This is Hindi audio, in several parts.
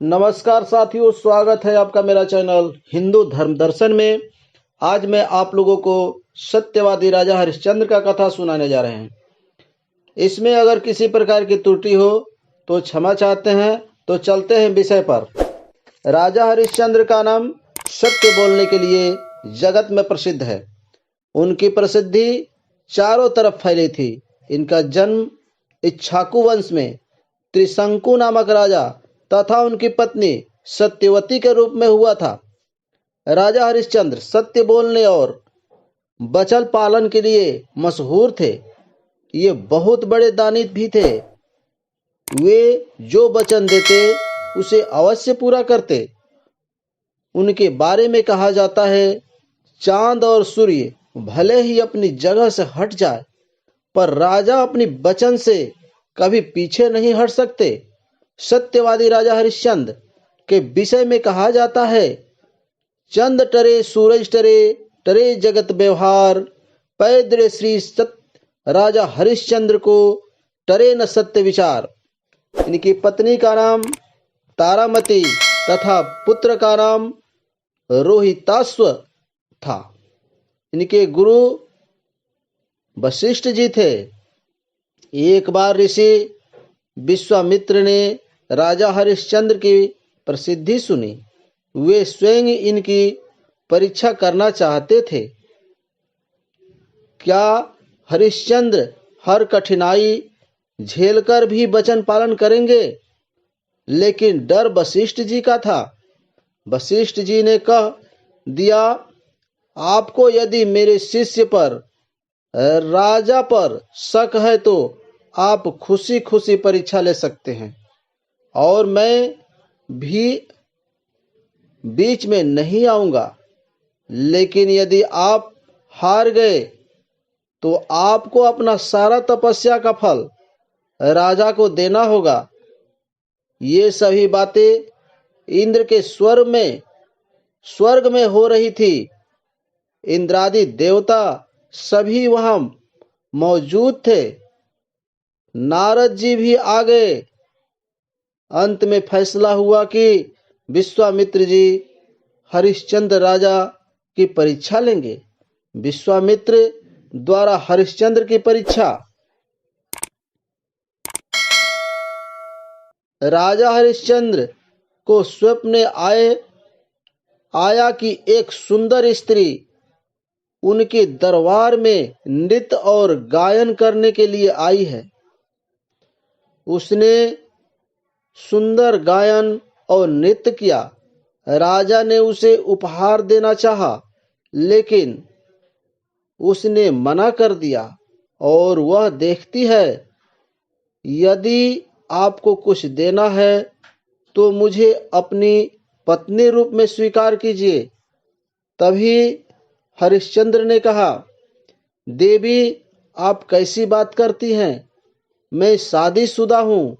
नमस्कार साथियों, स्वागत है आपका मेरा चैनल हिंदू धर्म दर्शन में। आज मैं आप लोगों को सत्यवादी राजा हरिश्चंद्र का कथा सुनाने जा रहे हैं। इसमें अगर किसी प्रकार की त्रुटि हो तो क्षमा चाहते हैं। तो चलते हैं विषय पर। राजा हरिश्चंद्र का नाम सत्य बोलने के लिए जगत में प्रसिद्ध है। उनकी प्रसिद्धि चारों तरफ फैली थी। इनका जन्म इक्ष्वाकु वंश में त्रिशंकु नामक राजा तथा उनकी पत्नी सत्यवती के रूप में हुआ था। राजा हरिश्चंद्र सत्य बोलने और वचन पालन के लिए मशहूर थे। ये बहुत बड़े दानी भी थे। वे जो वचन देते उसे अवश्य पूरा करते। उनके बारे में कहा जाता है, चांद और सूर्य भले ही अपनी जगह से हट जाए पर राजा अपनी वचन से कभी पीछे नहीं हट सकते। सत्यवादी राजा हरिश्चंद्र के विषय में कहा जाता है, चंद टरे सूरज टरे, टरे जगत व्यवहार, पैदरे श्री सत्य राजा हरिश्चंद्र को टरे न सत्य विचार। इनकी पत्नी का नाम तारामती तथा पुत्र का नाम रोहिताश्व था। इनके गुरु वशिष्ठ जी थे। एक बार ऋषि विश्वामित्र ने राजा हरिश्चंद्र की प्रसिद्धि सुनी। वे स्वयं इनकी परीक्षा करना चाहते थे। क्या हरिश्चंद्र हर कठिनाई झेलकर भी वचन पालन करेंगे? लेकिन डर वशिष्ठ जी का था। वशिष्ठ जी ने कह दिया, आपको यदि मेरे शिष्य पर राजा पर शक है तो आप खुशी खुशी परीक्षा ले सकते हैं और मैं भी बीच में नहीं आऊंगा। लेकिन यदि आप हार गए तो आपको अपना सारा तपस्या का फल राजा को देना होगा। ये सभी बातें इंद्र के स्वर्ग में हो रही थी। इंद्रादि देवता सभी वहां मौजूद थे। नारद जी भी आ गए। अंत में फैसला हुआ कि विश्वामित्र जी हरिश्चंद्र राजा की परीक्षा लेंगे। विश्वामित्र द्वारा हरिश्चंद्र की परीक्षा। राजा हरिश्चंद्र को स्वप्न में आया कि एक सुंदर स्त्री उनके दरबार में नृत्य और गायन करने के लिए आई है। उसने सुंदर गायन और नृत्य किया। राजा ने उसे उपहार देना चाहा, लेकिन उसने मना कर दिया और वह देखती है, यदि आपको कुछ देना है तो मुझे अपनी पत्नी रूप में स्वीकार कीजिए। तभी हरिश्चंद्र ने कहा, देवी आप कैसी बात करती हैं? मैं शादीशुदा हूँ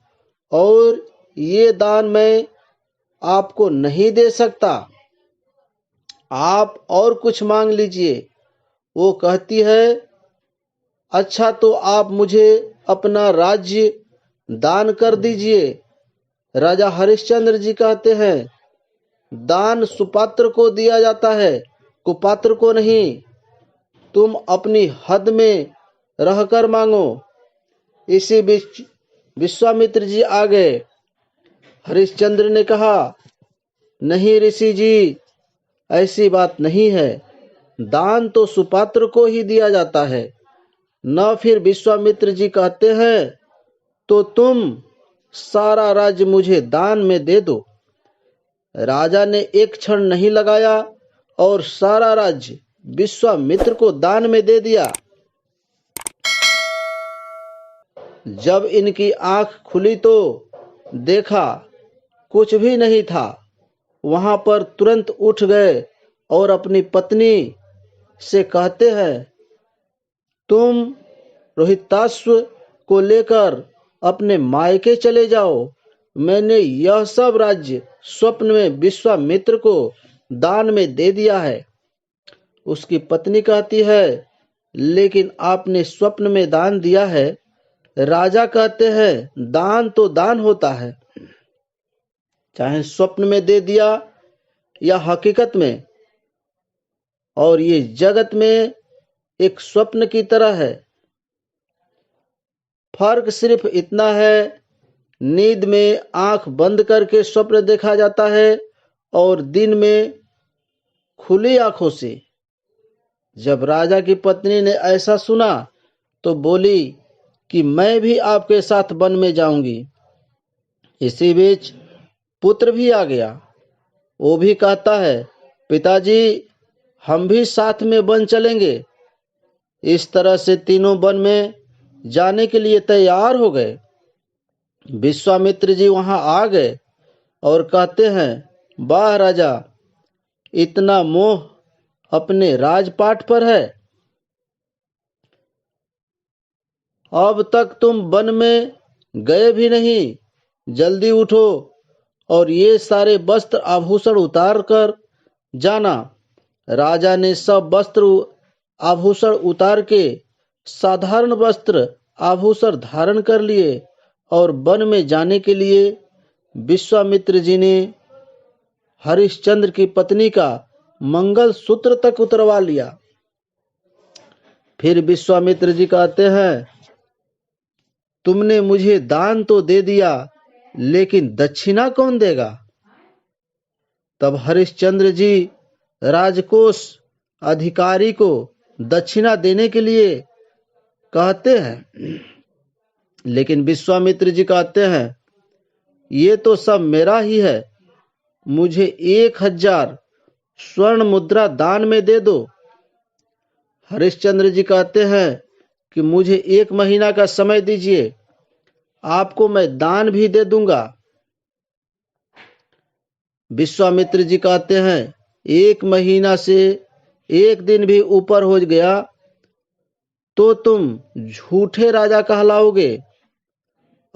और ये दान मैं आपको नहीं दे सकता। आप और कुछ मांग लीजिए। वो कहती है, अच्छा तो आप मुझे अपना राज्य दान कर दीजिए। राजा हरिश्चंद्र जी कहते हैं, दान सुपात्र को दिया जाता है, कुपात्र को नहीं। तुम अपनी हद में रहकर मांगो। इसी बीच विश्वामित्र जी आ गए। हरिश्चंद्र ने कहा, नहीं ऋषि जी, ऐसी बात नहीं है। दान तो सुपात्र को ही दिया जाता है न। फिर विश्वामित्र जी कहते हैं, तो तुम सारा राज्य मुझे दान में दे दो। राजा ने एक क्षण नहीं लगाया और सारा राज्य विश्वामित्र को दान में दे दिया। जब इनकी आंख खुली तो देखा कुछ भी नहीं था। वहां पर तुरंत उठ गए और अपनी पत्नी से कहते हैं, तुम रोहिताश्व को लेकर अपने मायके चले जाओ। मैंने यह सब राज्य स्वप्न में विश्वामित्र को दान में दे दिया है। उसकी पत्नी कहती है, लेकिन आपने स्वप्न में दान दिया है। राजा कहते हैं, दान तो दान होता है। चाहे स्वप्न में दे दिया या हकीकत में, और ये जगत में एक स्वप्न की तरह है। फर्क सिर्फ इतना है, नींद में आंख बंद करके स्वप्न देखा जाता है और दिन में खुली आंखों से। जब राजा की पत्नी ने ऐसा सुना तो बोली कि मैं भी आपके साथ वन में जाऊंगी। इसी बीच पुत्र भी आ गया। वो भी कहता है, पिताजी हम भी साथ में वन चलेंगे। इस तरह से तीनों वन में जाने के लिए तैयार हो गए। विश्वामित्र जी वहां आ गए और कहते हैं, वाह राजा, इतना मोह अपने राजपाट पर है। अब तक तुम वन में गए भी नहीं। जल्दी उठो और ये सारे वस्त्र आभूषण उतार कर जाना। राजा ने सब वस्त्र आभूषण उतार के साधारण वस्त्र आभूषण धारण कर लिए और वन में जाने के लिए विश्वामित्र जी ने हरिश्चंद्र की पत्नी का मंगल सूत्र तक उतरवा लिया। फिर विश्वामित्र जी कहते हैं, तुमने मुझे दान तो दे दिया, लेकिन दक्षिणा कौन देगा? तब हरिश्चंद्र जी राजकोष अधिकारी को दक्षिणा देने के लिए कहते हैं, लेकिन विश्वामित्र जी कहते हैं, ये तो सब मेरा ही है। मुझे 1000 स्वर्ण मुद्रा दान में दे दो। हरिश्चंद्र जी कहते हैं कि मुझे 1 महीना का समय दीजिए, आपको मैं दान भी दे दूंगा। विश्वामित्र जी कहते हैं, 1 महीना से 1 दिन भी ऊपर हो गया तो तुम झूठे राजा कहलाओगे।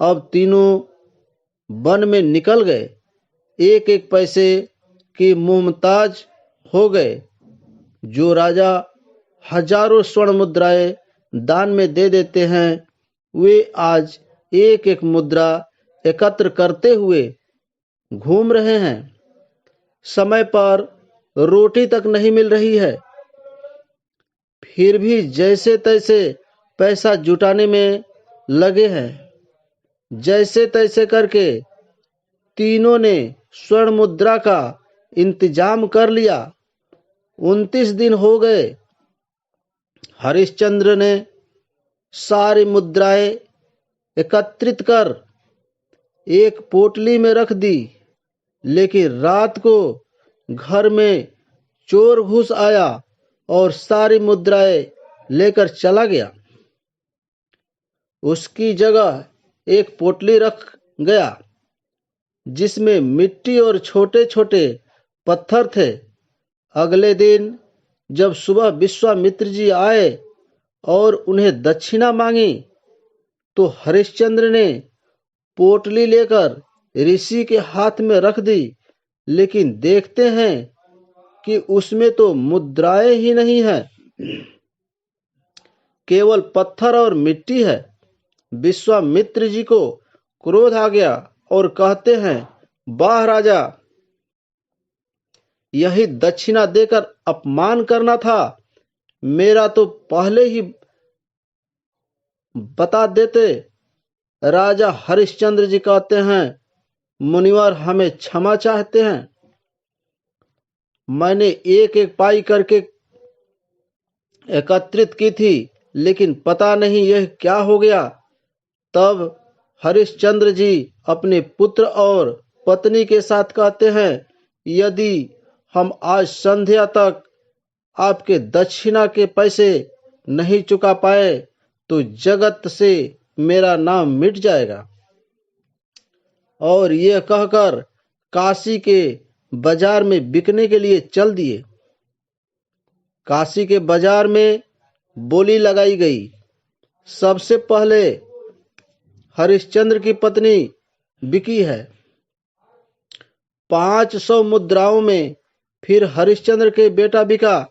अब तीनों वन में निकल गए, एक एक पैसे की मुमताज हो गए। जो राजा हजारों स्वर्ण मुद्राएं दान में दे देते हैं, वे आज एक एक मुद्रा एकत्र करते हुए घूम रहे हैं। समय पर रोटी तक नहीं मिल रही है, फिर भी जैसे तैसे पैसा जुटाने में लगे हैं। जैसे तैसे करके तीनों ने स्वर्ण मुद्रा का इंतजाम कर लिया। 29 दिन हो गए। हरिश्चंद्र ने सारी मुद्राएं एकत्रित कर एक पोटली में रख दी, लेकिन रात को घर में चोर घुस आया और सारी मुद्राएं लेकर चला गया। उसकी जगह एक पोटली रख गया जिसमें मिट्टी और छोटे छोटे पत्थर थे। अगले दिन जब सुबह विश्वामित्र जी आए और उन्हें दक्षिणा मांगी तो हरिश्चंद्र ने पोटली लेकर ऋषि के हाथ में रख दी, लेकिन देखते हैं कि उसमें तो मुद्राएं ही नहीं है, केवल पत्थर और मिट्टी है। विश्वामित्र जी को क्रोध आ गया और कहते हैं, वाह राजा, यही दक्षिणा देकर अपमान करना था। मेरा तो पहले ही बता देते। राजा हरिश्चंद्र जी कहते हैं, मुनिवर हमें क्षमा चाहते हैं। मैंने एक एक पाई करके एकत्रित की थी, लेकिन पता नहीं यह क्या हो गया। तब हरिश्चंद्र जी अपने पुत्र और पत्नी के साथ कहते हैं, यदि हम आज संध्या तक आपके दक्षिणा के पैसे नहीं चुका पाए तो जगत से मेरा नाम मिट जाएगा। और यह कहकर काशी के बाजार में बिकने के लिए चल दिए। काशी के बाजार में बोली लगाई गई। सबसे पहले हरिश्चंद्र की पत्नी बिकी है 500 मुद्राओं में। फिर हरिश्चंद्र के बेटा बिका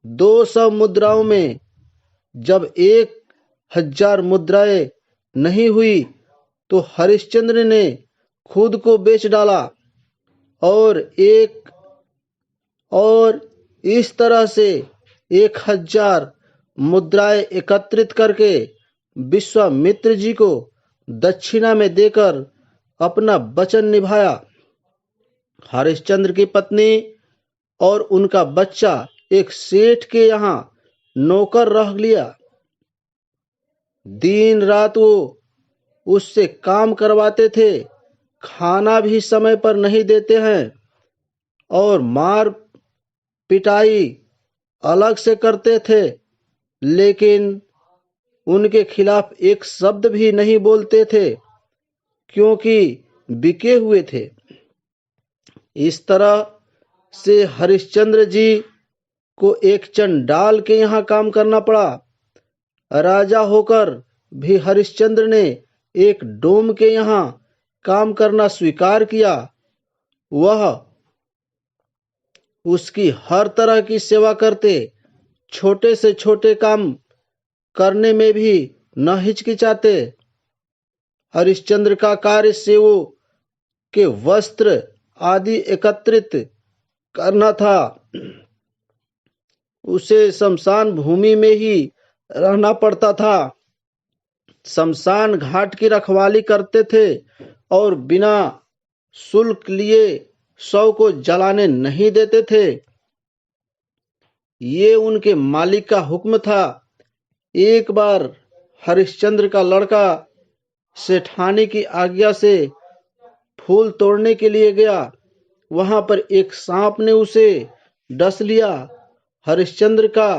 200 मुद्राओं में। जब 1000 मुद्राएं नहीं हुई तो हरिश्चंद्र ने खुद को बेच डाला और इस तरह से 1000 मुद्राएं एकत्रित करके विश्वामित्र जी को दक्षिणा में देकर अपना वचन निभाया। हरिश्चंद्र की पत्नी और उनका बच्चा एक सेठ के यहाँ नौकर रह लिया। दिन रात वो उससे काम करवाते थे, खाना भी समय पर नहीं देते हैं और मार पिटाई अलग से करते थे, लेकिन उनके खिलाफ एक शब्द भी नहीं बोलते थे क्योंकि बिके हुए थे। इस तरह से हरिश्चंद्र जी को एक चंडाल के यहाँ काम करना पड़ा। राजा होकर भी हरिश्चंद्र ने एक डोम के यहाँ काम करना स्वीकार किया। वह उसकी हर तरह की सेवा करते, छोटे से छोटे काम करने में भी न हिचकिचाते। हरिश्चंद्र का कार्य सेवों के वस्त्र आदि एकत्रित करना था। उसे शमशान भूमि में ही रहना पड़ता था। शमशान घाट की रखवाली करते थे और बिना शुल्क लिए शव को जलाने नहीं देते थे। ये उनके मालिक का हुक्म था। एक बार हरिश्चंद्र का लड़का सेठानी की आज्ञा से फूल तोड़ने के लिए गया। वहां पर एक सांप ने उसे डस लिया। हरिश्चंद्र का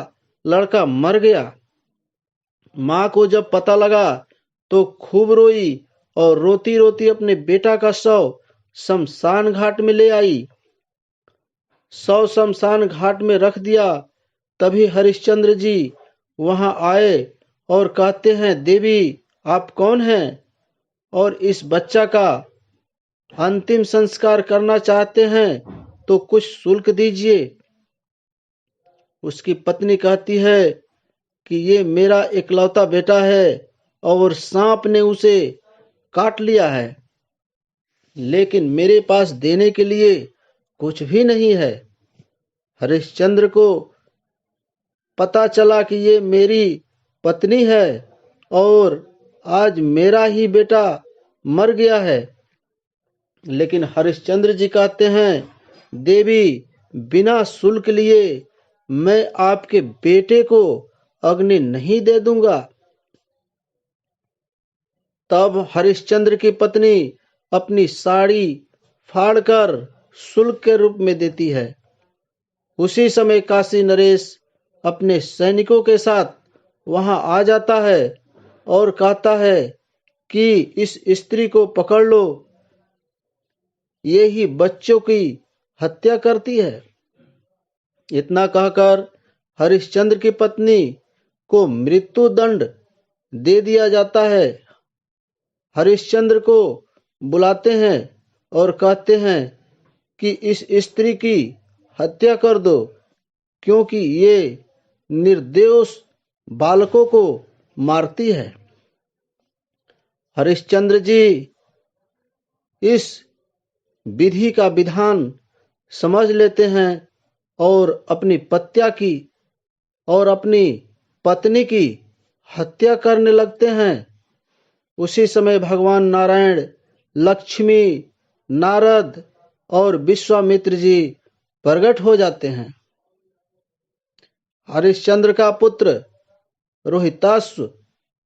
लड़का मर गया। माँ को जब पता लगा तो खूब रोई और रोती रोती अपने बेटा का शव शमशान घाट में ले आई। शव शमशान घाट में रख दिया। तभी हरिश्चंद्र जी वहां आए और कहते हैं, देवी आप कौन हैं और इस बच्चा का अंतिम संस्कार करना चाहते हैं तो कुछ शुल्क दीजिए। उसकी पत्नी कहती है कि ये मेरा इकलौता बेटा है और सांप ने उसे काट लिया है, लेकिन मेरे पास देने के लिए कुछ भी नहीं है। हरिश्चंद्र को पता चला कि ये मेरी पत्नी है और आज मेरा ही बेटा मर गया है, लेकिन हरिश्चंद्र जी कहते हैं, देवी बिना शुल्क लिए मैं आपके बेटे को अग्नि नहीं दे दूंगा। तब हरिश्चंद्र की पत्नी अपनी साड़ी फाड़कर शुल्क के रूप में देती है। उसी समय काशी नरेश अपने सैनिकों के साथ वहां आ जाता है और कहता है कि इस स्त्री को पकड़ लो, ये ही बच्चों की हत्या करती है। इतना कहकर हरिश्चंद्र की पत्नी को मृत्यु दंड दे दिया जाता है। हरिश्चंद्र को बुलाते हैं और कहते हैं कि इस स्त्री की हत्या कर दो, क्योंकि ये निर्दोष बालकों को मारती है। हरिश्चंद्र जी इस विधि का विधान समझ लेते हैं और अपनी पत्नी की हत्या करने लगते हैं। उसी समय भगवान नारायण, लक्ष्मी, नारद और विश्वामित्र जी प्रकट हो जाते हैं। हरिश्चंद्र का पुत्र रोहिताश्व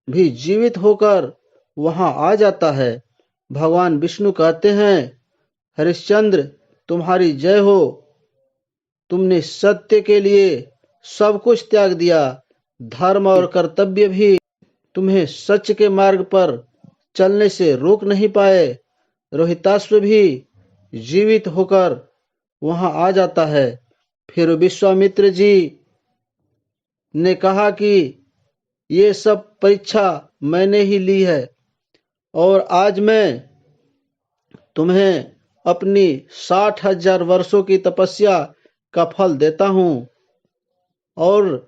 भी जीवित होकर वहां आ जाता है। भगवान विष्णु कहते हैं, हरिश्चंद्र तुम्हारी जय हो, तुमने सत्य के लिए सब कुछ त्याग दिया। धर्म और कर्तव्य भी तुम्हें सच के मार्ग पर चलने से रोक नहीं पाए। रोहिताश्व भी जीवित होकर वहां आ जाता है। फिर विश्वामित्र जी ने कहा कि ये सब परीक्षा मैंने ही ली है और आज मैं तुम्हें अपनी 60,000 वर्षों की तपस्या का फल देता हूँ और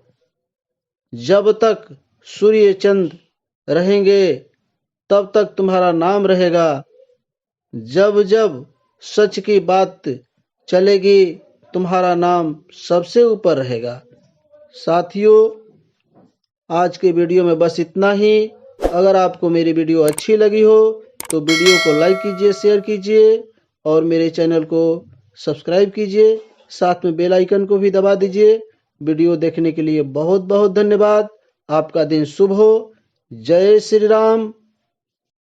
जब तक सूर्य चंद्र रहेंगे तब तक तुम्हारा नाम रहेगा। जब जब सच की बात चलेगी तुम्हारा नाम सबसे ऊपर रहेगा। साथियों, आज के वीडियो में बस इतना ही। अगर आपको मेरी वीडियो अच्छी लगी हो तो वीडियो को लाइक कीजिए, शेयर कीजिए और मेरे चैनल को सब्सक्राइब कीजिए। साथ में बेल आइकन को भी दबा दीजिए। वीडियो देखने के लिए बहुत बहुत धन्यवाद। आपका दिन शुभ हो। जय श्री राम।